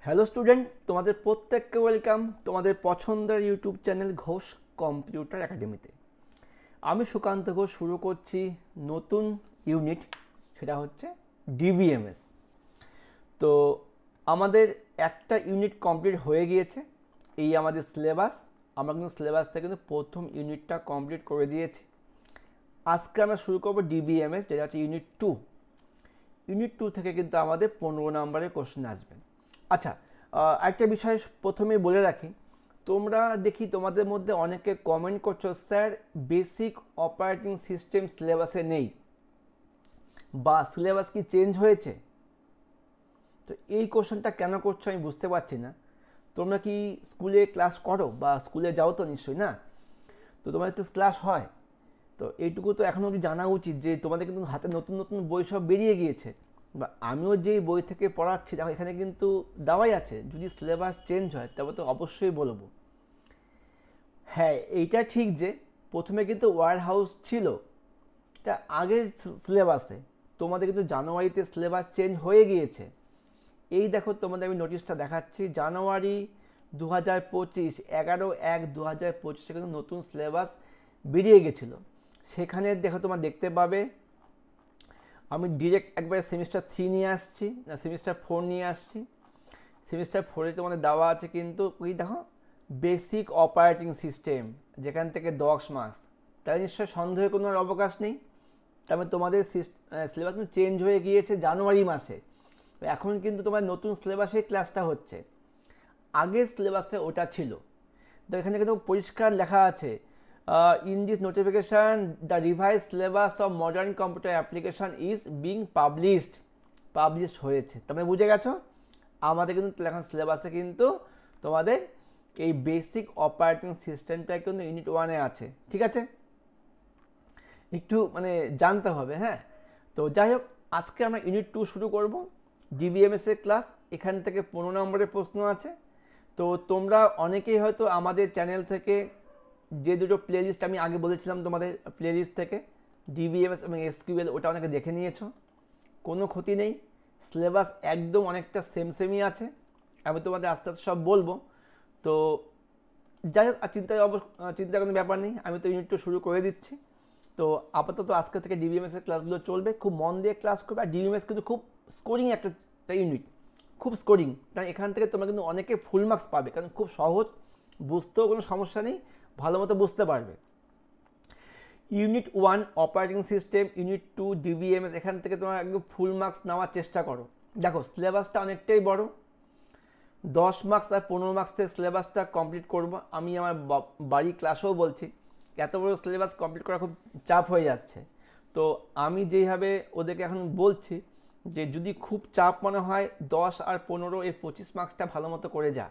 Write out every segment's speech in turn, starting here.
Hello student, তোমাদের প্রত্যেককে welcome তোমাদের পছন্দের ইউটিউব চ্যানেল ঘোষ কম্পিউটার একাডেমিতে। আমি সুকান্ত ঘোষ শুরু করছি নতুন ইউনিট, সেটা হচ্ছে ডিবিএমএস। তো আমাদের একটা ইউনিট কমপ্লিট হয়ে গিয়েছে, এই আমাদের সিলেবাস। আমরা কিন্তু সিলেবাস থেকে কিন্তু প্রথম ইউনিটটা কমপ্লিট করে দিয়েছি। আজকে আমরা শুরু করবো ডিবিএমএস, যেটা হচ্ছে ইউনিট 2। ইউনিট 2 থেকে কিন্তু আমাদের 15 নম্বরের কোশ্চেন আসবে। আচ্ছা, একটা বিষয় প্রথমেই বলে রাখি, তোমরা দেখি তোমাদের মধ্যে অনেকে কমেন্ট করছো, স্যার বেসিক অপারেটিং সিস্টেম সিলেবাসে নেই, বা সিলেবাস কি চেঞ্জ হয়েছে? তো এই কোশ্চেনটা কেন করছো আমি বুঝতে পারছি না। তোমরা কি স্কুলে ক্লাস করো বা স্কুলে যাও? তো নিশ্চয়ই না। তো তোমাদের তো ক্লাস হয়, তো এইটুকু তো এখন অবধি জানা উচিত যে তোমাদের কিন্তু হাতে নতুন নতুন বই সব বেরিয়ে গিয়েছে, বা আমিও যেই বই থেকে পড়াচ্ছি দেখো এখানে কিন্তু দেওয়াই আছে, যদি সিলেবাস চেঞ্জ হয় তবে তো অবশ্যই বলবো। হ্যাঁ, এইটা ঠিক যে প্রথমে কিন্তু ওয়্যার হাউস ছিল, এটা আগের সিলেবাসে। তোমাদের কিন্তু জানুয়ারিতে সিলেবাস চেঞ্জ হয়ে গিয়েছে। এই দেখো তোমাদের আমি নোটিশটা দেখাচ্ছি, জানুয়ারি 2025, 11/1/2025 কিন্তু নতুন সিলেবাস বেরিয়ে গেছিলো। সেখানে দেখো তোমার দেখতে পাবে, আমি ডিরেক্ট একবারে সেমিস্টার 3 নিয়ে আসছি, না সেমিস্টার 4 নিয়ে আসছি। সেমিস্টার 4-এ তোমাদের দেওয়া আছে কিন্তু ওই দেখো বেসিক অপারেটিং সিস্টেম, যেখান থেকে 10 মার্কস। তাই নিশ্চয় সন্দেহের কোনো অবকাশ নেই। তার মানে তোমাদের সিলেবাস কিন্তু চেঞ্জ হয়ে গিয়েছে জানুয়ারি মাসে। এখন কিন্তু তোমার নতুন সিলেবাসে ক্লাসটা হচ্ছে, আগের সিলেবাসে ওটা ছিল। তো এখানে কিন্তু পরিষ্কার লেখা আছে, in this notification the revise syllabus of modern computer application is being published হয়েছে। তোমরা বুঝে গেছো, আমাদের কিন্তু এখন সিলেবাসে কিন্তু তোমাদের এই বেসিক অপারেটিং সিস্টেমটা কিন্তু ইউনিট 1-এ আছে। ঠিক আছে, একটু মানে জানতে হবে। হ্যাঁ, তো যাই হোক, আজকে আমরা ইউনিট 2 শুরু করব, ডিবিএমএস এর ক্লাস। এখান থেকে 15 নম্বরের প্রশ্ন আছে। তো তোমরা অনেকেই হয়তো আমাদের চ্যানেল থেকে যে দুটো প্লেলিস্ট আমি আগে বলেছিলাম তোমাদের, প্লেলিস্ট থেকে ডিবিএমএস এবং এসকিউএল, ওটা অনেকে দেখে নিয়েছো। কোনো ক্ষতি নেই, সিলেবাস একদম অনেকটা সেমই আছে। আমি তোমাদের আস্তে আস্তে সব বলবো। তো যাই হোক, আর চিন্তার কোনো ব্যাপার নেই, আমি তো ইউনিট 2 শুরু করে দিচ্ছি। তো আপাতত আজকে থেকে ডিবিএমএস এর ক্লাসগুলো চলবে, খুব মন দিয়ে ক্লাস করবে। আর ডিবিএমএস কিন্তু খুব স্কোরিং একটা ইউনিট, খুব স্কোরিং। তাই এখান থেকে তোমরা কিন্তু অনেকে ফুল মার্কস পাবে, কারণ খুব সহজ, বুঝতেও কোনো সমস্যা নেই, ভালো মতো বুঝতে পারবে। Unit 1 operating system, unit 2 DBMS, এখান থেকে তোমরা একদম ফুল মার্কস নেওয়ার চেষ্টা করো। দেখো সিলেবাসটা অনেকটাই বড়, 10 মার্কস আর 15 মার্কসের সিলেবাসটা কমপ্লিট করব। আমি আমার বাড়ি ক্লাসেও বলছি, এত বড় সিলেবাস কমপ্লিট করা খুব চাপ হয়ে যাচ্ছে। তো আমি যেইভাবে ওদেরকে এখন বলছি, যে যদি খুব চাপ মনে হয় 10 আর 15 এই 25 মার্কসটা ভালো মতো করে যা।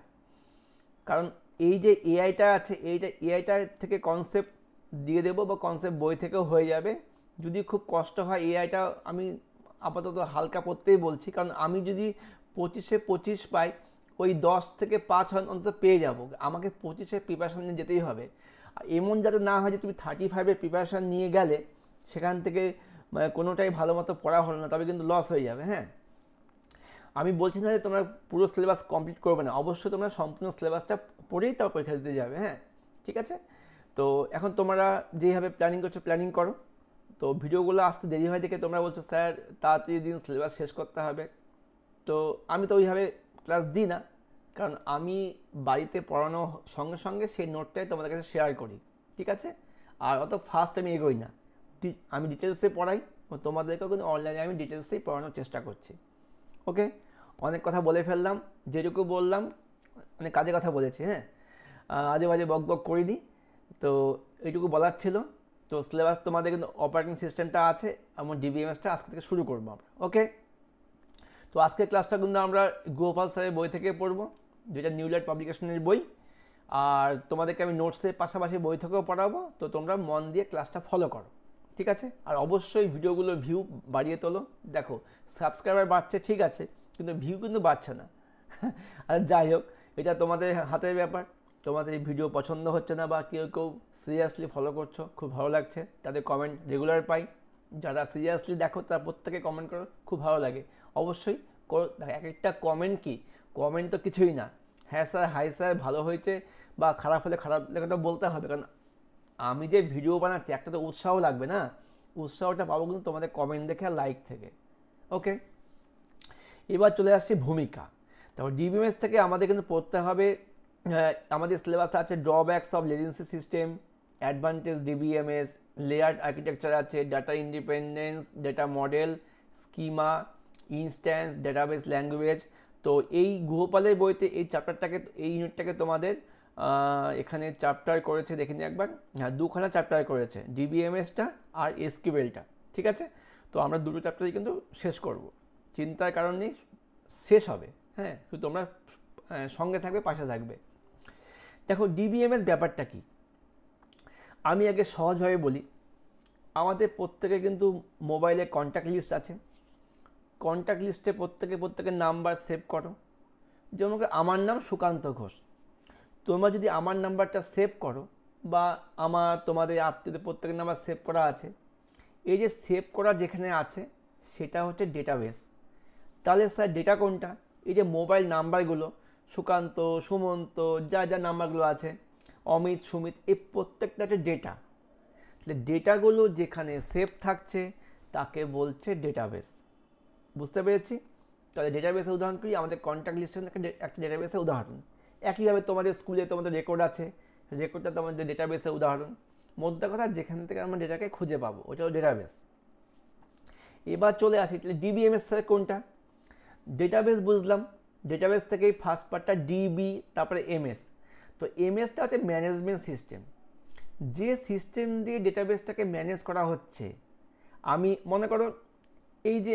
কারণ এই যে এআইটা আছে, এআইটা থেকে কনসেপ্ট দিয়ে দেবো, বা কনসেপ্ট বই থেকেও হয়ে যাবে। যদি খুব কষ্ট হয় এআইটা আমি আপাতত হালকা পড়তেই বলছি, কারণ আমি যদি 25-এ 25 পাই, ওই 10 থেকে 5 অন্তত পেয়ে যাব। আমাকে 25-এর প্রিপারেশন নিয়ে যেতেই হবে। এমন যাতে না হয় যে তুমি 35-এর প্রিপারেশন নিয়ে গেলে সেখান থেকে কোনোটাই ভালো মতো পড়া হলো না, তবে কিন্তু লস হয়ে যাবে। হ্যাঁ, আমি বলছি না যে তোমরা পুরো সিলেবাস কমপ্লিট করবে না, অবশ্যই তোমরা সম্পূর্ণ সিলেবাসটা পড়েই তার পরীক্ষা দিতে যাবে। হ্যাঁ, ঠিক আছে। তো এখন তোমরা যেইভাবে প্ল্যানিং করছো প্ল্যানিং করো। তো ভিডিওগুলো আসতে দেরি হয় দেখে তোমরা বলছো, স্যার তাড়াতাড়ি দিন, সিলেবাস শেষ করতে হবে। তো আমি তো ওইভাবে ক্লাস দিই না, কারণ আমি বাড়িতে পড়ানোর সঙ্গে সঙ্গে সেই নোটটাই তোমাদের কাছে শেয়ার করি। ঠিক আছে, আর অত ফাস্ট আমি এগোই না, আমি ডিটেলসে পড়াই, ও তোমাদেরকেও কিন্তু অনলাইনে আমি ডিটেলসেই পড়ানোর চেষ্টা করছি। ওকে, অনেক কথা বলে ফেললাম, যেটুকু বললাম অনেক কাজে কথা বলেছি। হ্যাঁ, আজে বাজে বক বক করিনি। তো এইটুকু বলার ছিল। তো সিলেবাস তোমাদের কিন্তু অপারেটিং সিস্টেমটা আছে, আমার ডিবিএমএসটা আজকে থেকে শুরু করবো আমরা। ওকে, তো আজকের ক্লাসটা কিন্তু আমরা গোপাল স্যারের বই থেকে পড়বো, যেটা নিউ লাইট পাবলিকেশনের বই। আর তোমাদেরকে আমি নোটসের পাশাপাশি বই থেকেও পড়াবো, তো তোমরা মন দিয়ে ক্লাসটা ফলো করো। ঠিক আছে, আর অবশ্যই ভিডিওগুলোর ভিউ বাড়িয়ে তোলো। দেখো সাবস্ক্রাইবার বাড়ছে ঠিক আছে, কিন্তু ভিউ কিন্তু বাড়ছে না। আর যাই হোক, এটা তোমাদের হাতের ব্যাপার। তোমাদের এই ভিডিও পছন্দ হচ্ছে না, বা কেউ কেউ সিরিয়াসলি ফলো করছো, খুব ভালো লাগছে, তাদের কমেন্ট রেগুলার পাই। যারা সিরিয়াসলি দেখো তারা প্রত্যেকে কমেন্ট করো, খুব ভালো লাগে। অবশ্যই করো, এক একটা কমেন্ট কি কমেন্ট তো কিছুই না। হ্যাঁ স্যার, হাই স্যার, ভালো হয়েছে বা খারাপ হলে খারাপ লেখাটা বলতে হবে, কারণ আমি যে ভিডিও বানাচ্ছি একটা তো উৎসাহ লাগবে না, উৎসাহটা পাবো কিন্তু তোমাদের কমেন্ট দেখে আর লাইক থেকে। ওকে, এবার চলে আসছি ভূমিকা। তারপর ডিবিএমএস থেকে আমাদের কিন্তু পড়তে হবে, আমাদের সিলেবাসে আছে drawbacks of legacy system, advantage DBMS, layered architecture আছে, data independence, data model, schema, instance, database language. তো এই গুহপালের বইতে এই চ্যাপ্টারটাকে, এই ইউনিটটাকে তোমাদের এখানে চ্যাপ্টার করেছে, দেখে নিই একবার। হ্যাঁ, দুখানা চ্যাপ্টার করেছে, ডিবিএমএসটা আর এসকিউএলটা। ঠিক আছে, তো আমরা দুটো চ্যাপ্টারই কিন্তু শেষ করব, চিন্তার কারণ নেই, শেষ হবে। হ্যাঁ, শুধু তোমরা সঙ্গে থাকবে, পাশে থাকবে। দেখো ডিবিএমএস ব্যাপারটা কি, আমি আগে সহজভাবে বলি। আমাদের প্রত্যেকে কিন্তু মোবাইলে কন্ট্যাক্ট লিস্ট আছে। কন্ট্যাক্ট লিস্টে প্রত্যেকের নাম্বার সেভ করো। যেমন আমার নাম সুকান্ত ঘোষ, তোমরা যদি আমার নাম্বারটা সেভ করো বা তোমাদের আত্মীয়দের প্রত্যেকের নাম্বার সেভ করা আছে, এই যে সেভ করা যেখানে আছে সেটা হচ্ছে ডেটাবেস। তাহলে স্যার ডেটা কোনটা? এই যে মোবাইল নাম্বারগুলো, সুকান্ত, সুমন্ত, যা নাম্বারগুলো আছে, অমিত, সুমিত, এই প্রত্যেকটা হচ্ছে ডেটা। তাহলে ডেটাগুলো যেখানে সেভ থাকছে তাকে বলছে ডেটাবেস। বুঝতে পেরেছি? তাহলে ডেটাবেসের উদাহরণ করি, আমাদের কন্ট্যাক্ট লিস্টের একটা ডেটাবেসের উদাহরণ। একইভাবে তোমাদের স্কুলে তোমাদের রেকর্ড আছে, রেকর্ডটা তোমাদের ডেটাবেসের উদাহরণ। মধ্যে কথা যেখান থেকে আমরা ডেটাকে খুঁজে পাবো, ওটা হলো ডেটাবেস। এবার চলে আসি, তাহলে ডিবিএমএস স্যার কোনটা? ডেটাবেস বুঝলাম, ডেটাবেস থেকেই ফার্স্ট পার্টটা ডিবি, তারপরে এমএস। তো এমএসটা হচ্ছে ম্যানেজমেন্ট সিস্টেম, যে সিস্টেম দিয়ে ডেটাবেসটাকে ম্যানেজ করা হচ্ছে। আমি মনে করো এই যে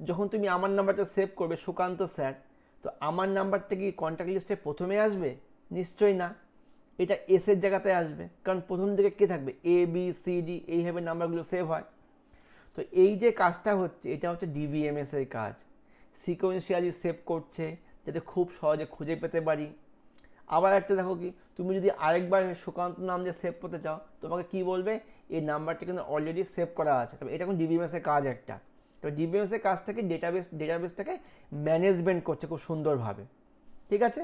যখন তুমি আমার নাম্বারটা সেভ করবে সুকান্ত স্যার, তো আমার নাম্বারটা কি কন্ট্যাক্ট লিস্টে প্রথমে আসবে? নিশ্চয়ই না, এটা এসের জায়গাতে আসবে, কারণ প্রথম দিকে কে থাকবে? এ বি সি ডি, এইভাবে নাম্বারগুলো সেভ হয়। তো এই যে কাজটা হচ্ছে, এটা হচ্ছে ডিবিএমএস এর কাজ। সিকোয়েন্সিয়ালি সেভ করছে যাতে খুব সহজে খুঁজে পেতে পারি। আবার একটা দেখো কি, তুমি যদি আরেকবার সুকান্ত নাম দিয়ে সেভ করতে চাও, তোমাকে কি বলবে? এই নাম্বারটা কিন্তু অলরেডি সেভ করা আছে। তবে এটা কিন্তু ডিবিএমএস এর কাজ একটা। তো ডিবিএমএস এর কাজটাকে ডেটাবেসটাকে ম্যানেজমেন্ট করছে খুব সুন্দরভাবে। ঠিক আছে,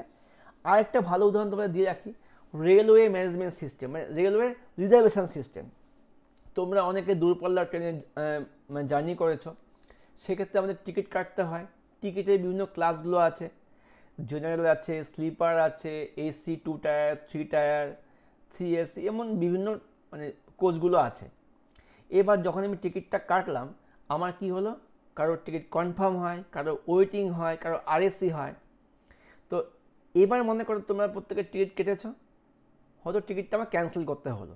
আরেকটা ভালো উদাহরণ তোমাদের দিয়ে রাখি, রেলওয়ে ম্যানেজমেন্ট সিস্টেম, মানে রেলওয়ে রিজার্ভেশন সিস্টেম। তোমরা অনেকে দূরপাল্লার ট্রেনে জার্নি করেছো, সেক্ষেত্রে আমাদের টিকিট কাটতে হয়। টিকিটের বিভিন্ন ক্লাসগুলো আছে, জেনারেল আছে, স্লিপার আছে, এসি 2 টায়ার, 3 টায়ার, 3 এসি, এমন বিভিন্ন কোচগুলো আছে। এবার যখন আমি টিকিটটা কাটলাম, আমার কি হলো? কারোর টিকিট কনফার্ম হয়, কারোর ওয়েটিং হয়, কারোর আরএসি হয়। তো এবার মনে করো তোমরা প্রত্যেকের টিকিট কেটেছো, হয়তো টিকিটটা আমার ক্যান্সেল করতে হলো।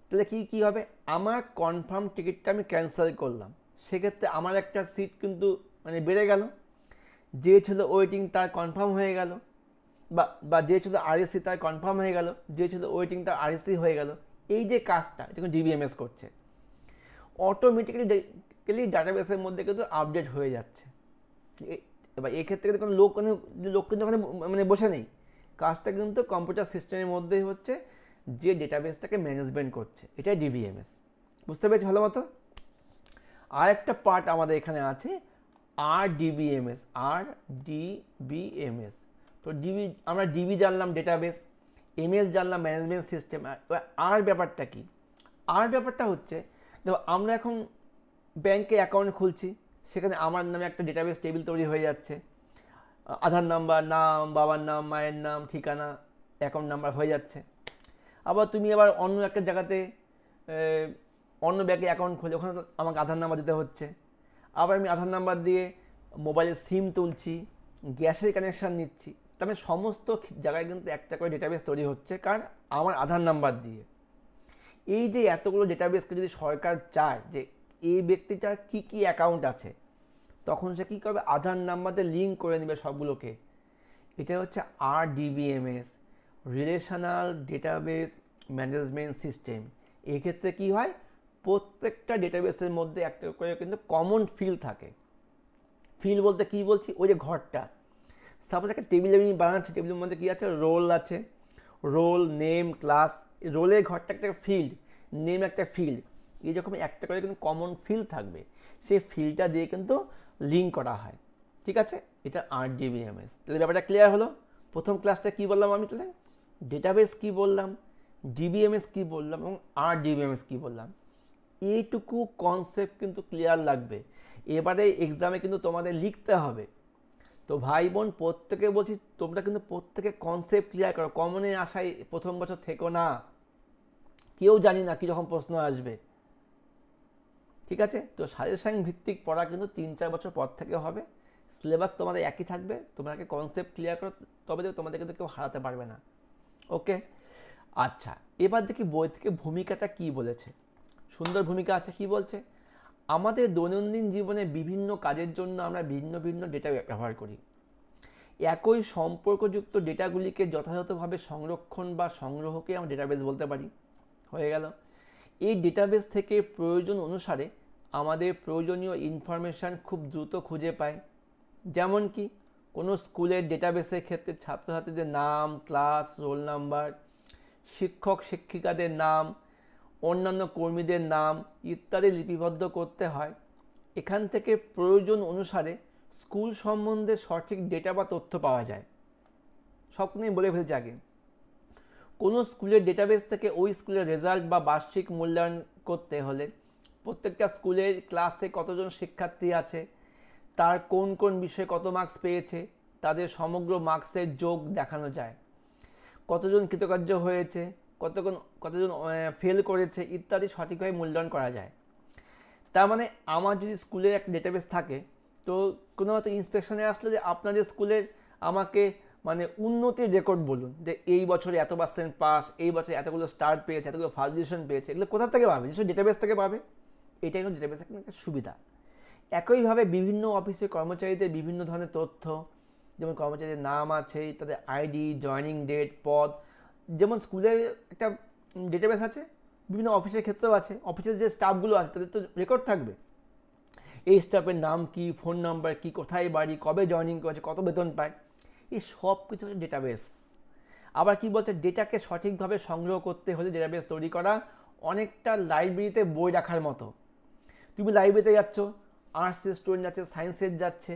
তাহলে কী হবে? আমার কনফার্ম টিকিটটা আমি ক্যান্সেল করলাম, সেক্ষেত্রে আমার একটা সিট কিন্তু বেড়ে গেল। যে ছিল ওয়েটিং তার কনফার্ম হয়ে গেল, বা যে ছিল আরএসি তার কনফার্ম হয়ে গেল, যে ছিল ওয়েটিং তার আরএসি হয়ে গেল। এই যে কাজটা, এটা কিন্তু ডিবিএমএস করছে। অটোমেটিক্যালি ডাটাবেসের মধ্যে কিন্তু আপডেট হয়ে যাচ্ছে। এবার এক্ষেত্রে কিন্তু কোনো লোক কিন্তু ওখানে বসে নেই, কাজটা কিন্তু কম্পিউটার সিস্টেমের মধ্যেই হচ্ছে, যে ডেটাবেসটাকে ম্যানেজমেন্ট করছে। এটাই ডিবিএমএস। বুঝতে পেরেছি ভালো মতো? আর একটা পার্ট আমাদের এখানে আছে, RDBMS। RDBMS, তো আমরা ডিবি জানলাম ডেটাবেস, এমএস জানলাম ম্যানেজমেন্ট সিস্টেম। আর ব্যাপারটা কি? আর ব্যাপারটা হচ্ছে, দেখো আমরা এখন ব্যাংকে অ্যাকাউন্ট খুলছি, সেখানে আমার নামে একটা ডেটাবেস টেবিল তৈরি হয়ে যাচ্ছে। আধার নাম্বার, নাম, বাবার নাম, মায়ের নাম, ঠিকানা, অ্যাকাউন্ট নাম্বার হয়ে যাচ্ছে। আবার তুমি আবার অন্য একটা জায়গাতে অন্য ব্যাংকে অ্যাকাউন্ট খুলে, ওখানে আমাকে আধার নাম্বার দিতে হচ্ছে। আবার আমি আধার নাম্বার দিয়ে মোবাইলের সিম তুলছি, গ্যাসের কানেকশান নিচ্ছি। তার মানে সমস্ত জায়গায় কিন্তু একটা করে ডেটাবেস তৈরি হচ্ছে, কারণ আমার আধার নাম্বার দিয়ে। এই যে এতগুলো ডেটাবেসকে যদি সরকার চায় যে এই ব্যক্তিটার কী কী অ্যাকাউন্ট আছে, তখন সে কী করবে? আধার নাম্বারে লিঙ্ক করে নেবে সবগুলোকে। এটা হচ্ছে RDBMS, relational database management system. এক্ষেত্রে কী হয়? প্রত্যেকটা ডেটাবেসের মধ্যে একটা করে কিন্তু কমন ফিল্ড থাকে। ফিল্ড বলতে কী বলছি? ওই যে ঘরটা, সাপোজ একটা টেবিল আমি বানাচ্ছি, টেবিলের মধ্যে কী আছে? রোল আছে, রোল, নেম, ক্লাস। রোলের ঘরটা একটা ফিল্ড, নেম একটা ফিল্ড। এইরকম একটা করে কিন্তু কমন ফিল্ড থাকবে, সেই ফিল্ডটা দিয়ে কিন্তু লিঙ্ক করা হয়। ঠিক আছে, এটা RDBMS। তাহলে ব্যাপারটা ক্লিয়ার হলো। প্রথম ক্লাসটা কি বললাম আমি, তাহলে ডেটাবেস কি বললাম, ডিবিএমএস কি বললাম এবং RDBMS কি বললাম, এইটুকু কনসেপ্ট কিন্তু ক্লিয়ার লাগবে। এবারে এক্সামে কিন্তু তোমাদের লিখতে হবে। তো ভাই বোন প্রত্যেকে বলছি, তোমরা কিন্তু প্রত্যেকে কনসেপ্ট ক্লিয়ার করো। কমনে আসায় প্রথম বছর থেকো না, কেউ জানি না কীরকম প্রশ্ন আসবে। ঠিক আছে, তো সাজেশন ভিত্তিক পড়া কিন্তু 3-4 বছর পর থেকে হবে। সিলেবাস তোমাদের একই থাকবে, তোমাকে কনসেপ্ট ক্লিয়ার করো, তবে তোমাদের কিন্তু কেউ হারাতে পারবে না। ওকে, আচ্ছা এবার দেখি বই থেকে ভূমিকাটা কি বলেছে। সুন্দর ভূমিকা আছে। কি বলছে, আমাদের দৈনন্দিন জীবনে বিভিন্ন কাজের জন্য আমরা ভিন্ন ভিন্ন ডেটা ব্যবহার করি। একই সম্পর্কযুক্ত ডেটাগুলিকে যথাযথভাবে সংরক্ষণ বা সংগ্রহকে আমরা ডেটাবেস বলতে পারি। হয়ে গেল। এই ডেটাবেস থেকে প্রয়োজন অনুসারে আমাদের প্রয়োজনীয় ইনফরমেশান খুব দ্রুত খুঁজে পায়। যেমন কি কোনো স্কুলের ডেটাবেসের ক্ষেত্রে ছাত্রছাত্রীদের নাম, ক্লাস, রোল নাম্বার, শিক্ষক শিক্ষিকাদের নাম, অন্যান্য কর্মীদের নাম ইত্যাদি লিপিবদ্ধ করতে হয়। এখান থেকে প্রয়োজন অনুসারে স্কুল সম্বন্ধে সঠিক ডেটা বা তথ্য পাওয়া যায়। সব নিয়ে বলে ফেলছি আগে। কোনো স্কুলের ডেটাবেস থেকে ওই স্কুলের রেজাল্ট বা বার্ষিক মূল্যায়ন করতে হলে প্রত্যেকটা স্কুলের ক্লাসে কতজন শিক্ষার্থী আছে, তার কোন কোন বিষয়ে কত মার্কস পেয়েছে, তাদের সমগ্র মার্কসের যোগ দেখানো যায়। কতজন কৃতকার্য হয়েছে, কতজন ফেল করেছে ইত্যাদি সঠিকভাবে মূল্যায়ন করা যায়। তার মানে আমার যদি স্কুলের একটা ডেটাবেস থাকে, তো কোনো হয়তো ইন্সপেকশনে আসলো যে আপনাদের স্কুলের আমাকে মানে উন্নতির রেকর্ড বলুন, যে এই বছরে এত পার্সেন্ট পাস, এই বছরে এতগুলো স্টার পেয়েছে, এতগুলো ফার্স্ট ডিভিশন পেয়েছে, এগুলো কোথা থেকে পাবে? নিশ্চয়ই ডেটাবেস থেকে পাবে। এটাই হলো ডেটাবেসের একটা সুবিধা। একইভাবে বিভিন্ন অফিসের কর্মচারীদের বিভিন্ন ধরনের তথ্য, যেমন কর্মচারীদের নাম আছে, তাদের আইডি, জয়নিং ডেট, পদ, যেমন স্কুলের একটা ডেটাবেস আছে, বিভিন্ন অফিসের ক্ষেত্রেও আছে। অফিসের যে স্টাফগুলো আছে তাদের তো রেকর্ড থাকবে, এই স্টাফের নাম কি, ফোন নাম্বার কি, কোথায় বাড়ি, কবে জয়নিং করেছে, কত বেতন পায়, এই সব কিছু হচ্ছে ডেটাবেস। আবার কি বলছে, ডেটাকে সঠিকভাবে সংগ্রহ করতে হলে ডেটাবেস তৈরি করা অনেকটা লাইব্রেরিতে বই রাখার মতো। তুমি লাইব্রেরিতে যাচ্ছ, আর্টসের স্টুডেন্ট যাচ্ছে, সায়েন্সের যাচ্ছে,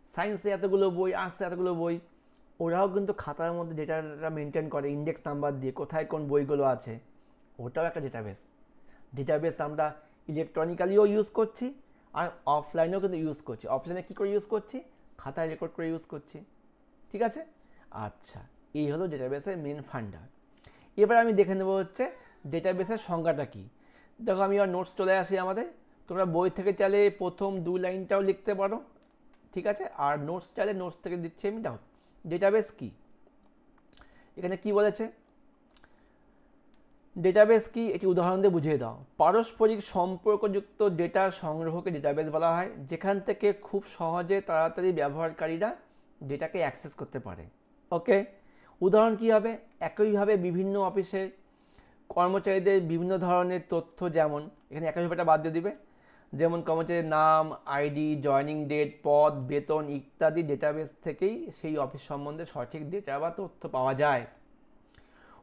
সায়েন্সে এতগুলো বই, আর্টসে এতগুলো বই, ওরাও কিন্তু খাতার মধ্যে ডেটাটা মেনটেন করে ইন্ডেক্স নাম্বার দিয়ে, কোথায় কোন বইগুলো আছে। ওটাও একটা ডেটাবেস। ডেটাবেস আমরা ইলেকট্রনিক্যালিও ইউজ করছি, আর অফলাইনেও কিন্তু ইউজ করছি। অফলাইনে কী করে ইউজ করছি? খাতায় রেকর্ড করে ইউজ করছি। ঠিক আছে, আচ্ছা এই হলো ডেটাবেসের মেন ফান্ডা। এবার আমি দেখে নেবো হচ্ছে ডেটাবেসের সংজ্ঞাটা কী। দেখো আমি আর নোটস চলে আসি আমাদের। তোমরা বই থেকে চাইলে প্রথম 2 লাইনটাও লিখতে পারো, ঠিক আছে, আর নোটস চাইলে নোটস থেকে দিচ্ছি আমি। দেখো ডেটাবেস কি, এখানে কি বলেছে, ডেটাবেস কি এটি উদাহরণ দিয়ে বুঝিয়ে দাও। পারস্পরিক সম্পর্কযুক্ত ডেটা সংগ্রহকে ডেটাবেস বলা হয়, যেখান থেকে খুব সহজে তাড়াতাড়ি ব্যবহারকারীরা ডেটাকে অ্যাক্সেস করতে পারে। ওকে, উদাহরণ কী হবে? একইভাবে বিভিন্ন অফিসে কর্মচারীদের বিভিন্ন ধরনের তথ্য, যেমন এখানে একইভাবেটা বাদ দিয়ে দিবে, যেমন কর্মচারীর নাম, আইডি, জয়নিং ডেট, পদ, বেতন ইত্যাদি ডেটাবেস থেকেই সেই অফিস সম্বন্ধে সঠিক ডেটা বা তথ্য পাওয়া যায়।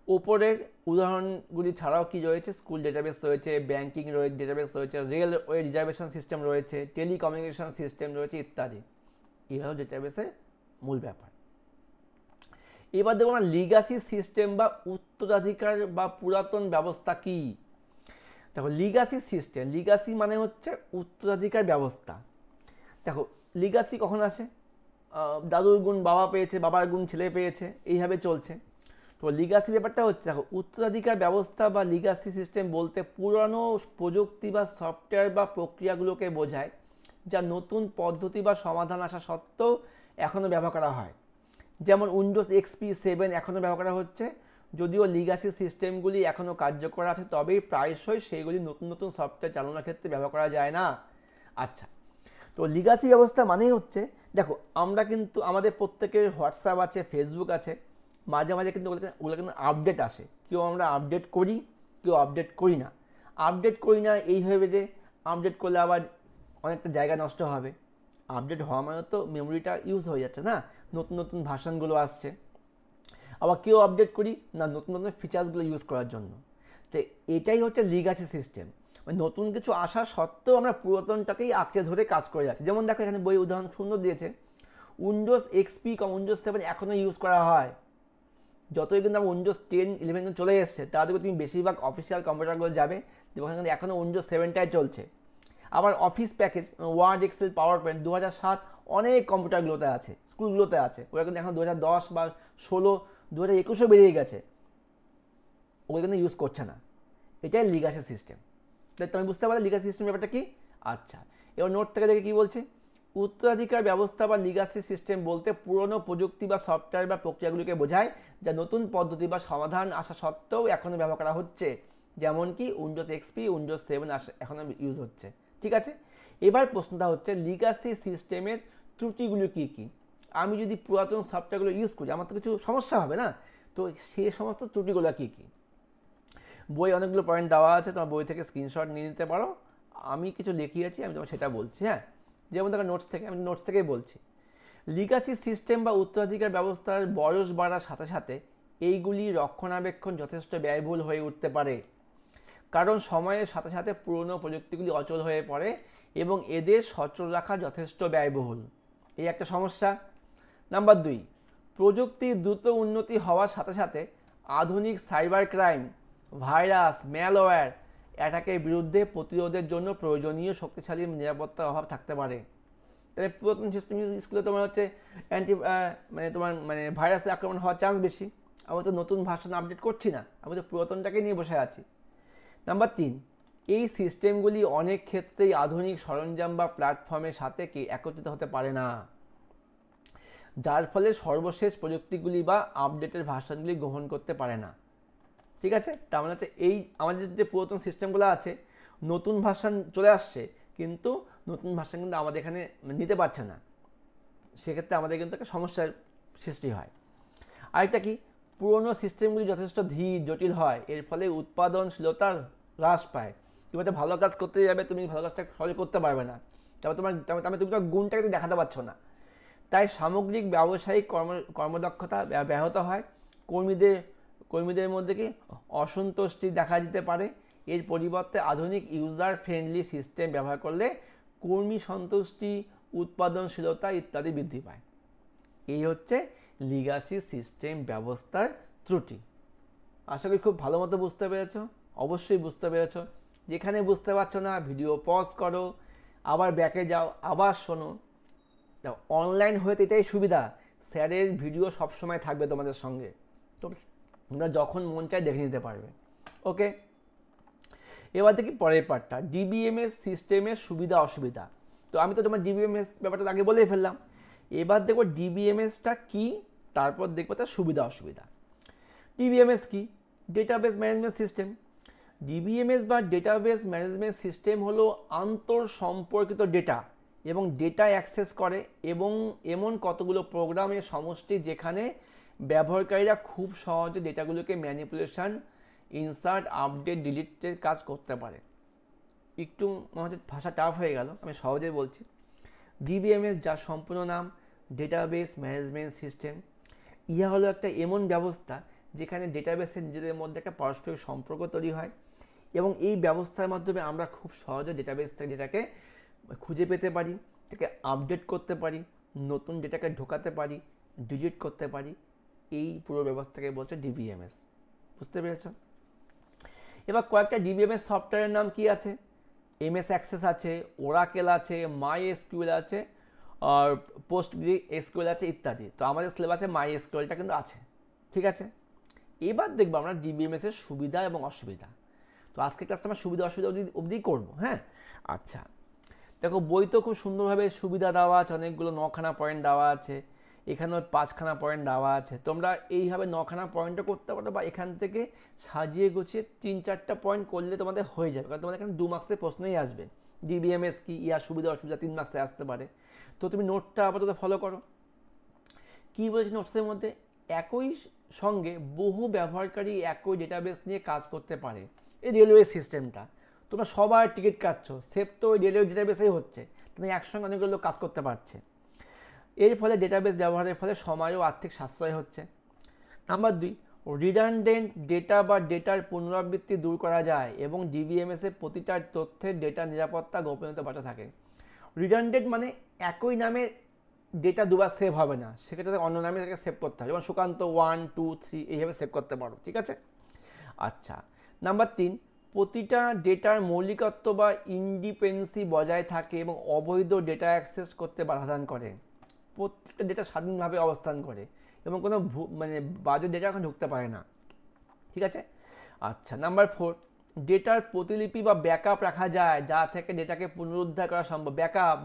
উপরের উদাহরণগুলি ছাড়াও কি রয়েছে? স্কুল ডেটাবেস রয়েছে, ব্যাংকিং ডেটাবেস রয়েছে, রেলওয়ে রিজার্ভেশন সিস্টেম রয়েছে, টেলিকমিউনিকেশন সিস্টেম রয়েছে ইত্যাদি। এই হলো ডেটাবেসের মূল ব্যাপার। এবার দেখো আমরা লিগাসি সিস্টেম বা উত্তরাধিকার বা পুরাতন ব্যবস্থা কি। দেখো লিগাসি সিস্টেম, লিগাসি মানে হচ্ছে উত্তরাধিকার ব্যবস্থা। দেখো লিগাসি কখন আসে? দাদুর গুণ বাবা পেয়েছে, বাবার গুণ ছেলে পেয়েছে, এইভাবে চলছে। তো লিগাসি ব্যাপারটা হচ্ছে, দেখো উত্তরাধিকার ব্যবস্থা বা লিগাসি সিস্টেম বলতে পুরানো প্রযুক্তি বা সফটওয়্যার বা প্রক্রিয়াগুলোকে বোঝায়, যা নতুন পদ্ধতি বা সমাধান আসা সত্ত্বেও এখনও ব্যবহার করা হয়। যেমন উইন্ডোজ এক্সপি 7 এখনও ব্যবহার করা হচ্ছে, যদিও লিগাসি সিস্টেমগুলি এখনও কার্যকর আছে, তবেই প্রায়শই সেইগুলি নতুন নতুন সফটওয়্যার চালানোর ক্ষেত্রে ব্যবহার করা যায় না। আচ্ছা, তো লিগাসি ব্যবস্থা মানেই হচ্ছে, দেখো আমরা কিন্তু আমাদের প্রত্যেকের হোয়াটসঅ্যাপ আছে, ফেসবুক আছে, মাঝে মাঝে কিন্তু ওগুলো কিন্তু আপডেট আসে। কেউ আমরা আপডেট করি, কেউ আপডেট করি না। আপডেট করি না এইভাবে যে আপডেট করলে আবার অনেকটা জায়গা নষ্ট হবে। আপডেট হওয়া মানে তো মেমোরিটা ইউজ হয়ে যাচ্ছে না, নতুন নতুন ভার্সনগুলো আসছে। আবার কেউ আপডেট করি না নতুন নতুন ফিচার্সগুলো ইউজ করার জন্য। তো এটাই হচ্ছে লিগাসি সিস্টেম, মানে নতুন কিছু আসা সত্ত্বেও আমরা পুরাতনটাকেই আঁকড়ে ধরে কাজ করে যাচ্ছি। যেমন দেখো এখানে বই উদাহরণ সুন্দর দিয়েছে, উইন্ডোজ এক্সপি উইন্ডোজ 7 এখনও ইউজ করা হয়। যতই কিন্তু আমার উইন্ডোজ 10 11 চলে এসছে, তা দেখবে তুমি বেশিরভাগ অফিসিয়াল কম্পিউটারগুলো যাবে যেখানে কিন্তু এখনও উইন্ডোজ 7টাই চলছে। আবার office package Word, Excel, PowerPoint 2007 অনেক কম্পিউটারগুলোতে আছে, স্কুলগুলোতে আছে। ওরা কিন্তু এখন 2010 বা 16, 2021ও বেরিয়ে গেছে, ওগুলো কিন্তু ইউজ করছে না। এটাই লিগাসি সিস্টেম। তাই তুমি বুঝতে পারলে লিগাসি সিস্টেম ব্যাপারটা কি। আচ্ছা, এবার নোট থেকে দেখে কী বলছে, উত্তরাধিকার ব্যবস্থা বা লিগাসি সিস্টেম বলতে পুরনো প্রযুক্তি বা সফটওয়্যার বা প্রক্রিয়াগুলিকে বোঝায় যা নতুন পদ্ধতি বা সমাধান আসা সত্ত্বেও এখনও ব্যবহার করা হচ্ছে, যেমন কি উইন্ডোজ এক্সপি, উইন্ডোজ 7 এখনও ইউজ হচ্ছে। ঠিক আছে, এবার প্রশ্নটা হচ্ছে লিগাসি সিস্টেমের ত্রুটিগুলো কী কী। আমি যদি পুরাতন সফটওয়্যারগুলো ইউজ করি আমার তো কিছু সমস্যা হবে না, তো সেই সমস্ত ত্রুটিগুলো কী কী। বই অনেকগুলো পয়েন্ট দেওয়া আছে, তোমার বই থেকে স্ক্রিনশট নিয়ে নিতে পারো। আমি কিছু লিখিয়েছি, আমি তোমার সেটা বলছি। হ্যাঁ, যেমন দেখো আমি নোটস থেকেই বলছি। লিগাসি সিস্টেম বা উত্তরাধিকার ব্যবস্থার বয়স বাড়ার সাথে সাথে এইগুলি রক্ষণাবেক্ষণ যথেষ্ট ব্যয়বহুল হয়ে উঠতে পারে, কারণ সময়ের সাথে সাথে পুরনো প্রযুক্তিগুলি অচল হয়ে পড়ে এবং এদের সচল রাখা যথেষ্ট ব্যয়বহুল। এই একটা সমস্যা। নাম্বার 2, প্রযুক্তির দ্রুত উন্নতি হওয়ার সাথে সাথে আধুনিক সাইবার ক্রাইম, ভাইরাস, ম্যালওয়্যার অ্যাটাকের বিরুদ্ধে প্রতিরোধের জন্য প্রয়োজনীয় শক্তিশালী নিরাপত্তার অভাব থাকতে পারে। তাহলে পুরাতন সিস্টেম স্কুলে তোমার হচ্ছে ভাইরাসের আক্রমণ হওয়ার চান্স বেশি। আমি তো নতুন ভার্সন আপডেট করছি না, আমি তো পুরাতনটাকে নিয়ে বসে আছি। নাম্বার 3, এই সিস্টেমগুলি অনেক ক্ষেত্রেই আধুনিক সরঞ্জাম বা প্ল্যাটফর্মের সাথে একত্রিত হতে পারে না, যার ফলে সর্বশেষ প্রযুক্তিগুলি বা আপডেটের ভার্সনগুলি গ্রহণ করতে পারে না। ঠিক আছে, তার মানে হচ্ছে এই আমাদের যে পুরাতন সিস্টেমগুলো আছে নতুন ভার্সন চলে আসছে, কিন্তু নতুন ভার্সন কিন্তু আমাদের এখানে নিতে পারছে না, সেক্ষেত্রে আমাদের কিন্তু একটা সমস্যার সৃষ্টি হয়। আরেকটা কি, পুরনো সিস্টেমগুলি যথেষ্ট ধীর, জটিল হয়, এর ফলে উৎপাদনশীলতা হ্রাস পায়। তুমি একটা ভালো কাজ করতে যাবে, তুমি ভালো কাজটা সহজে করতে পারবে না, তারপর তুমি তোমার গুণটাকে দেখাতে পারছো না। তাই সামগ্রিক ব্যবসায়িক কর্মদক্ষতা ব্যাহত হয়, কর্মীদের মধ্যে কি অসন্তুষ্টি দেখা দিতে পারে। এর পরিবর্তে আধুনিক ইউজার ফ্রেন্ডলি সিস্টেম ব্যবহার করলে কর্মী সন্তুষ্টি, উৎপাদনশীলতা ইত্যাদি বৃদ্ধি পায়। এই হচ্ছে লিগাসি সিস্টেম ব্যবস্থার ত্রুটি। আশা করি খুব ভালো মতো বুঝতে পেরেছ। অবশ্যই বুঝতে পেরেছ। যেখানে বুঝতে পারছো না ভিডিও পজ করো, আবার ব্যাকে যাও, আবার শোনো। অনলাইন হয়ে এটাই সুবিধা, স্যারের ভিডিও সবসময় থাকবে তোমাদের সঙ্গে, তোমরা যখন মন চায় দেখে নিতে পারবে। ওকে, এবার দেখি পরের পার্টটা, ডিবিএমএস সিস্টেমের সুবিধা অসুবিধা। তো আমি তো তোমার ডিবিএমএস ব্যাপারটা আগে বলেই ফেললাম। এবার দেখবো ডিবিএমএসটা কি, তারপর দেখবো তার সুবিধা অসুবিধা। ডিবিএমএস কি? Database management system. ডিবিএমএস বা ডেটাবেস ম্যানেজমেন্ট সিস্টেম হলো আন্তর সম্পর্কিত ডেটা এবং ডেটা অ্যাক্সেস করে এবং এমন কতগুলো প্রোগ্রামের সমষ্টি যেখানে ব্যবহারকারীরা খুব সহজে ডেটাগুলোকে ম্যানিপুলেশন, ইনসার্ট, আপডেট, ডিলিটের কাজ করতে পারে। একটু হচ্ছে ভাষা টাফ হয়ে গেল, আমি সহজেই বলছি। ডিবিএমএস, যার সম্পূর্ণ নাম ডেটাবেস ম্যানেজমেন্ট সিস্টেম, ইহা হলো একটা এমন ব্যবস্থা যেখানে ডেটাবেসের নিজেদের মধ্যে একটা পারস্পরিক সম্পর্ক তৈরি হয় এবং এই ব্যবস্থার মাধ্যমে আমরা খুব সহজে ডেটাবেস থেকে ডেটাকে খুঁজে পেতে পারি, এটাকে আপডেট করতে পারি, নতুন ডেটাকে ঢোকাতে পারি, ডিলিট করতে পারি। এই পুরো ব্যবস্থাকে বলছে ডিবিএমএস। বুঝতে পেরেছ? এবার কয়েকটা ডিবিএমএস সফটওয়্যারের নাম কি আছে? এমএস অ্যাক্সেস আছে, ওরাকেল আছে, মাই এসকিউএল আছে, আর পোস্টগ্রিএসকিউএল আছে ইত্যাদি। তো আমাদের সিলেবাসে মাই এসকিউএলটা কিন্তু আছে। ঠিক আছে, এবার দেখবো আমরা ডিবিএমএসের সুবিধা এবং অসুবিধা। তো আজকের ক্লাসটা আমরা সুবিধা অসুবিধা অবধি করবো। হ্যাঁ, আচ্ছা, দেখো বই তো খুব সুন্দরভাবে সুবিধা দেওয়া আছে, অনেকগুলো 9খানা পয়েন্ট দেওয়া আছে, এখানেও 5খানা পয়েন্ট দেওয়া আছে। তোমরা এইভাবে 9খানা পয়েন্টও করতে পারো বা এখান থেকে সাজিয়ে গুছিয়ে 3-4টা পয়েন্ট করলে তোমাদের হয়ে যাবে, কারণ তোমাদের এখানে 2 মার্কসের প্রশ্নই আসবে। ডিবিএমএস কি, ইয়ার সুবিধা অসুবিধা 3 মার্কসে আসতে পারে। তো তুমি নোটটা আপাতত ফলো করো। কী বলেছি নোটসের মধ্যে? একই সঙ্গে বহু ব্যবহারকারী একই ডেটাবেস নিয়ে কাজ করতে পারে। এই রেলওয়ে সিস্টেমটা, তোমরা সবার টিকিট কাটছো, সেভ তো ওই রেলওয়ে ডেটাবেসেই হচ্ছে, তুমি একসঙ্গে অনেকগুলো লোক কাজ করতে পারছে। এর ফলে ডেটাবেস ব্যবহারের ফলে সময় ও আর্থিক সাশ্রয় হচ্ছে। নাম্বার 2, রিডান্ডেন্ট ডেটা বা ডেটার পুনরাবৃত্তি দূর করা যায় এবং ডিবিএমএসের প্রতিটা তথ্যের ডেটা নিরাপত্তা গোপনীয়তা বজায় থাকে। রিডান্ডেন্ট মানে একই নামে ডেটা দুবার সেভ হবে না, সেক্ষেত্রে অন্য নামে তাকে সেভ করতে হবে, যেমন সুকান্ত 1 2 3 এইভাবে সেভ করতে পারো, ঠিক আছে। আচ্ছা, নাম্বার 3, প্রতিটা ডেটার মৌলিকত্ব বা ইন্ডিপেন্ডেন্সি বজায় থাকে এবং অবৈধ ডেটা অ্যাক্সেস করতে বাধাদান করে। প্রত্যেকটা ডেটা স্বাধীনভাবে অবস্থান করে এবং কোনো মানে বাজে ডেটা এখন ঢুকতে পারে না, ঠিক আছে। আচ্ছা, নাম্বার 4, ডেটার প্রতিলিপি বা ব্যাকআপ রাখা যায়, যা থেকে ডেটাকে পুনরুদ্ধার করা সম্ভব।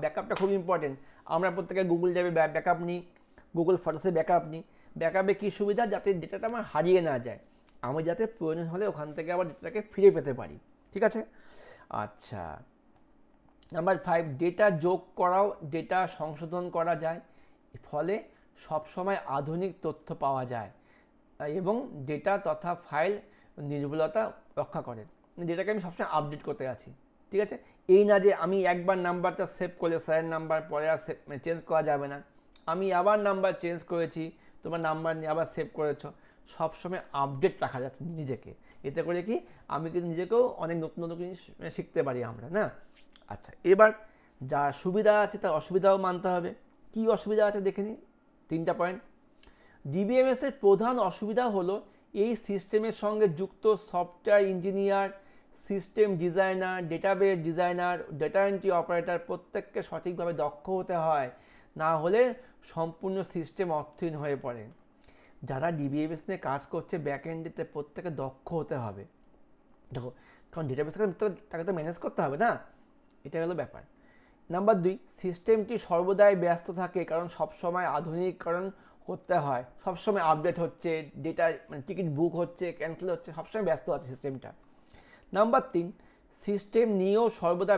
ব্যাকআপটা খুব ইম্পর্টেন্ট। আমরা প্রত্যেকে গুগল যাবে ব্যাকআপ নিই, গুগল ফটোসে ব্যাকআপ নিই। ব্যাকআপে কী সুবিধা, যাতে ডেটাটা আমার হারিয়ে না যায়, আমি যাতে প্রয়োজন হলে ওখান থেকে আবার ডেটাটাকে ফিরে পেতে পারি, ঠিক আছে। আচ্ছা, নাম্বার 5, ডেটা যোগ করাও ডেটা সংশোধন করা যায়, ফলে সবসময় আধুনিক তথ্য পাওয়া যায় এবং ডেটা তথা ফাইল নির্ভুলতা রক্ষা করে। ডেটাকে আমি সবসময় আপডেট করতে আছি, ঠিক আছে। এই না যে আমি একবার নাম্বারটা সেভ করলে স্যারের নাম্বার পরে আর সেভ চেঞ্জ করা যাবে না, আমি আবার নাম্বার চেঞ্জ করেছি, তোমার নাম্বার নিয়ে আবার সেভ করেছো, সবসময় আপডেট রাখা যাচ্ছে নিজেকে। এতে করে কি আমি কিন্তু নিজেকেও অনেক নতুন নতুন জিনিস শিখতে পারি আমরা, না। আচ্ছা, এবার যা সুবিধা আছে তার অসুবিধাও মানতে হবে। কী অসুবিধা আছে দেখে নিই, 3টা পয়েন্ট। ডিবিএমএসের প্রধান অসুবিধা হলো এই সিস্টেমের সঙ্গে যুক্ত software engineer, system designer, database designer, data entry operator প্রত্যেককে সঠিকভাবে দক্ষ হতে হয়, না হলে সম্পূর্ণ সিস্টেম অর্থহীন হয়ে পড়ে। যারা ডিবিএমএস নিয়ে কাজ করছে ব্যাকএন্ডেতে প্রত্যেকে দক্ষ হতে হবে, দেখো, কারণ ডেটাবেসকে তাকে তো ম্যানেজ করতে হবে না, এটা হলো ব্যাপার। নাম্বার 2, সিস্টেমটি সর্বদাই ব্যস্ত থাকে, কারণ সবসময় আধুনিকীকরণ করতে হয়, সবসময় আপডেট হচ্ছে, ডেটা মানে টিকিট বুক হচ্ছে, ক্যান্সেল হচ্ছে, সবসময় ব্যস্ত আছে সিস্টেমটা। নাম্বার 3, সিস্টেম নিয়েও সর্বদা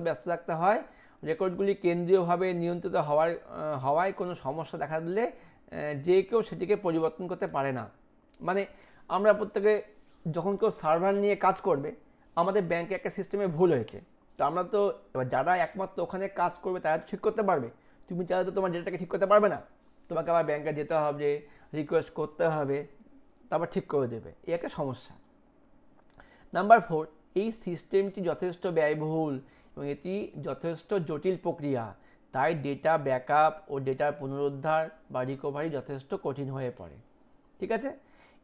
ব্যস্ত থাকতে হয়। রেকর্ডগুলি কেন্দ্রীয়ভাবে নিয়ন্ত্রিত হওয়ায় কোনো সমস্যা দেখা দিলে যে কেউ সেটিকে পরিবর্তন করতে পারে না। মানে আমরা প্রত্যেকে যখন কেউ সার্ভার নিয়ে কাজ করবে, আমাদের ব্যাংকে একটা সিস্টেমে ভুল হয়েছে, তো আমরা তো এবার যারা একমাত্র ওখানে কাজ করবে তারা তো ঠিক করতে পারবে, তুমি চাইলে তো তোমার ডেটাটাকে ঠিক করতে পারবে না, তোমাকে আবার ব্যাংকে যেতে হবে, রিকোয়েস্ট করতে হবে, তারপর ঠিক করে দেবে, এই একটা সমস্যা। নাম্বার 4, এই সিস্টেমটি যথেষ্ট ব্যয়বহুল এবং এটি যথেষ্ট জটিল প্রক্রিয়া, তাই ডেটা ব্যাকআপ ও ডেটার পুনরুদ্ধার বা রিকভারি যথেষ্ট কঠিন হয়ে পড়ে, ঠিক আছে।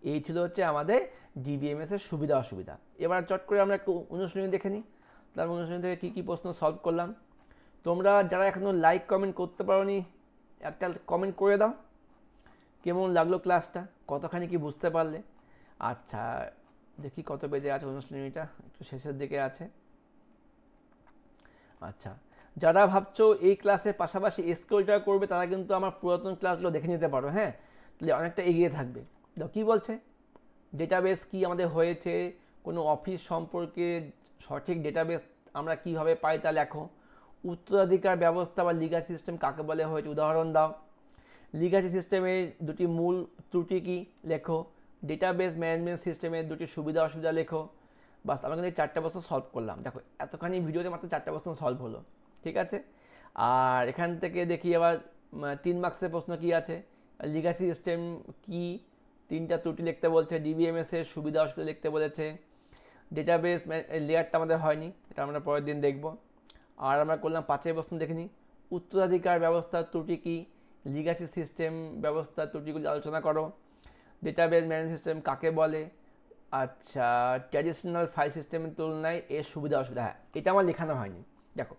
এই ছিল হচ্ছে আমাদের ডিবিএমএসের সুবিধা অসুবিধা। এবার চট করে আমরা একটু অনুশীলনী দেখে নিই, তার অনুশীলনী থেকে কী কী প্রশ্ন সলভ করলাম। তোমরা যারা এখনও লাইক কমেন্ট করতে পারোনি, একটা কমেন্ট করে দাও, কেমন লাগলো ক্লাসটা, কতখানি কি বুঝতে পারলে। আচ্ছা, দেখি কত পেজে আছে অনুশীলনীটা, একটু শেষের দিকে আছে। আচ্ছা, যারা ভাবছো এই ক্লাসের পাশাপাশি এসকিউএলটা করবে, তারা কিন্তু আমার পুরাতন ক্লাসগুলো দেখে নিতে পারো, হ্যাঁ, তাহলে অনেকটা এগিয়ে থাকবে। তো কী বলছে, ডেটাবেস কি আমাদের হয়েছে, কোনো অফিস সম্পর্কে সঠিক ডেটাবেস আমরা কিভাবে পাই তা লেখো। উত্তরাধিকার ব্যবস্থা বা লিগাসি সিস্টেম কাকে বলে হয়েছে উদাহরণ দাও। লিগাসি সিস্টেমের দুটি মূল ত্রুটি কী লেখো। ডেটাবেস ম্যানেজমেন্ট সিস্টেমের দুটি সুবিধা অসুবিধা লেখো। বাস, আমরা কিন্তু এই 4টা প্রশ্ন সলভ করলাম। দেখো, এতখানি ভিডিওতে মাত্র 4টা প্রশ্ন সলভ হলো, ঠিক আছে। আর এখান থেকে দেখি আবার 3 মার্কসের প্রশ্ন কী আছে। লিগাসি সিস্টেম কি, 3টা ত্রুটি লিখতে বলছে। ডিবিএমএসের সুবিধা অসুবিধা লিখতে বলেছে। ডেটাবেস লেয়ারটা আমাদের হয়নি, এটা আমরা পরের দিন দেখব। আর আমরা করলাম 5এর প্রশ্ন দেখে নিই। উত্তরাধিকার ব্যবস্থার ত্রুটি কী, লিগাসি সিস্টেম ব্যবস্থার ত্রুটিগুলি আলোচনা করো। ডেটাবেস ম্যানেজমেন্ট সিস্টেম কাকে বলে। আচ্ছা, ট্র্যাডিশনাল ফাইল সিস্টেমের তুলনায় এর সুবিধা অসুবিধা, হ্যাঁ, এটা আমার লেখানো হয়নি। দেখো,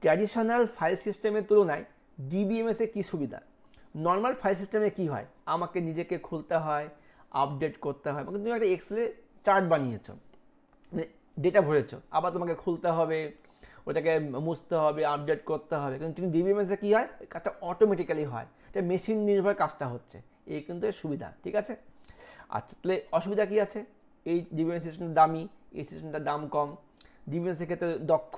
ট্র্যাডিশনাল ফাইল সিস্টেমের তুলনায় ডিবিএমএসে কী সুবিধা। নর্মাল ফাইল সিস্টেমে কী হয়, আমাকে নিজেকে খুলতে হয়, আপডেট করতে হয়, কিন্তু তুমি একটা এক্সেলে চার্ট বানিয়েছো, মানে ডেটা ভরেছো, আবার তোমাকে খুলতে হবে, ওটাকে মুছতে হবে, আপডেট করতে হবে। কিন্তু তুমি ডিবিএমএসে কী হয়, কাজটা অটোমেটিক্যালি হয়, এটা মেশিন নির্ভর কাজটা হচ্ছে, এই কিন্তু এর সুবিধা, ঠিক আছে। আচ্ছা, তাহলে অসুবিধা কী আছে, এই ডিবিএমএস সিস্টেমটা দামি, এই সিস্টেমটার দাম কম। ডিবিএমএসের ক্ষেত্রে দক্ষ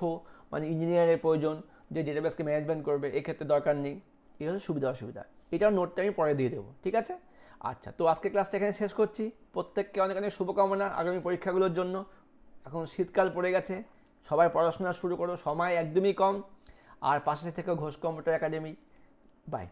মানে ইঞ্জিনিয়ারের প্রয়োজন, যে ডেটাবেসকে ম্যানেজমেন্ট করবে, এক্ষেত্রে দরকার নেই। এই হচ্ছে সুবিধা অসুবিধা, এটাও নোটটা আমি পরে দিয়ে দেবো, ঠিক আছে। আচ্ছা, তো আজকে ক্লাসটা এখানে শেষ করছি। প্রত্যেককে অনেক অনেক শুভকামনা আগামী পরীক্ষাগুলোর জন্য। এখন শীতকাল পড়ে গেছে, সবাই পড়াশোনা শুরু করো, সময় একদমই কম। আর পাশে থেকে ঘোষ কম্পিউটার একাডেমি, বাই।